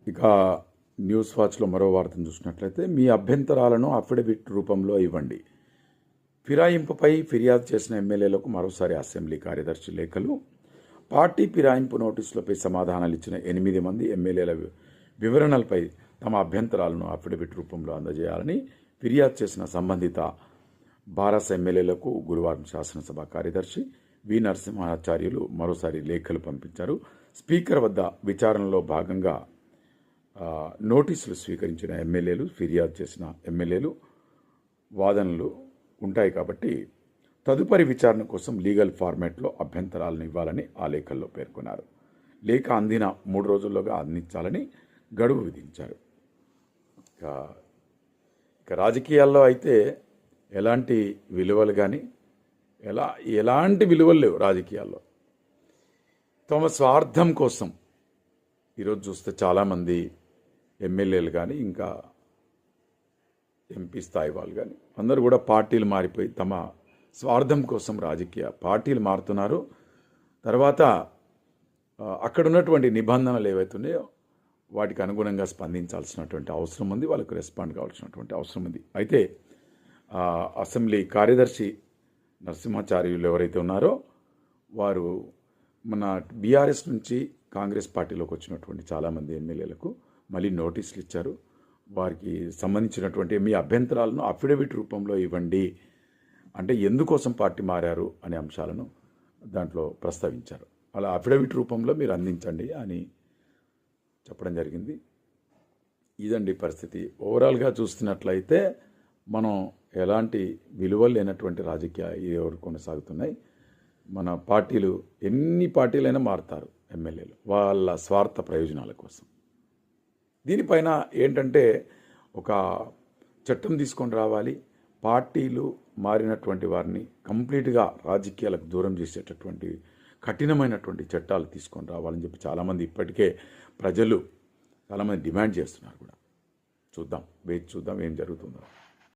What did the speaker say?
ఇక న్యూస్ వాచ్లో మరో వార్తను చూసినట్లయితే మీ అభ్యంతరాలను అఫిడవిట్ రూపంలో ఇవ్వండి. ఫిరాయింపుపై ఫిర్యాదు చేసిన ఎమ్మెల్యేలకు మరోసారి అసెంబ్లీ కార్యదర్శి లేఖలు. పార్టీ ఫిరాయింపు నోటీసులపై సమాధానాలు ఇచ్చిన 8 మంది ఎమ్మెల్యేల వివరణలపై తమ అభ్యంతరాలను అఫిడవిట్ రూపంలో అందజేయాలని ఫిర్యాదు చేసిన సంబంధిత బారాస ఎమ్మెల్యేలకు గురువారం శాసనసభ కార్యదర్శి వి నరసింహాచార్యులు మరోసారి లేఖలు పంపించారు. స్పీకర్ వద్ద విచారణలో భాగంగా నోటీసులు స్వీకరించిన ఎమ్మెల్యేలు, ఫిర్యాదు చేసిన ఎమ్మెల్యేలు వాదనలు ఉంటాయి కాబట్టి తదుపరి విచారణ కోసం లీగల్ ఫార్మాట్లో అభ్యంతరాలను ఇవ్వాలని ఆ లేఖల్లో పేర్కొన్నారు. లేఖ అందిన 3 రోజుల్లోగా అందించాలని గడువు విధించారు. ఇక రాజకీయాల్లో అయితే ఎలాంటి విలువలు కానీ ఎలాంటి విలువలు లేవు రాజకీయాల్లో. తమ స్వార్థం కోసం ఈరోజు చూస్తే చాలామంది ఎమ్మెల్యేలు కానీ ఇంకా ఎంపీ స్థాయి వాళ్ళు కానీ అందరూ కూడా పార్టీలు మారిపోయి తమ స్వార్థం కోసం రాజకీయ పార్టీలు మారుతున్నారు. తర్వాత అక్కడ ఉన్నటువంటి నిబంధనలు ఏవైతున్నాయో వాటికి అనుగుణంగా స్పందించాల్సినటువంటి అవసరం ఉంది, వాళ్ళకు రెస్పాండ్ కావాల్సినటువంటి అవసరం ఉంది. అయితే అసెంబ్లీ కార్యదర్శి నరసింహాచార్యులు ఎవరైతే ఉన్నారో వారు మన బీఆర్ఎస్ నుంచి కాంగ్రెస్ పార్టీలోకి వచ్చినటువంటి చాలామంది ఎమ్మెల్యేలకు మళ్ళీ నోటీసులు ఇచ్చారు. వారికి సంబంధించినటువంటి మీ అభ్యంతరాలను అఫిడవిట్ రూపంలో ఇవ్వండి అంటే ఎందుకోసం పార్టీ మారారు అనే అంశాలను దాంట్లో ప్రస్తావించారు. అలా అఫిడవిట్ రూపంలో మీరు అందించండి అని చెప్పడం జరిగింది. ఇదండి పరిస్థితి. ఓవరాల్గా చూస్తున్నట్లయితే మనం ఎలాంటి విలువలు లేనటువంటి రాజకీయాలు కొనసాగుతున్నాయి. మన పార్టీలు ఎన్ని పార్టీలైనా మారుతారు ఎమ్మెల్యేలు వాళ్ళ స్వార్థ ప్రయోజనాల కోసం. దీనిపైన ఏంటంటే ఒక చట్టం తీసుకొని రావాలి. పార్టీలు మారినటువంటి వారిని కంప్లీట్గా రాజకీయాలకు దూరం చేసేటటువంటి కఠినమైనటువంటి చట్టాలు తీసుకొని రావాలని చెప్పి చాలామంది ఇప్పటికే ప్రజలు చాలామంది డిమాండ్ చేస్తున్నారు కూడా. చూద్దాం, వేచి చూద్దాం ఏం జరుగుతుందో.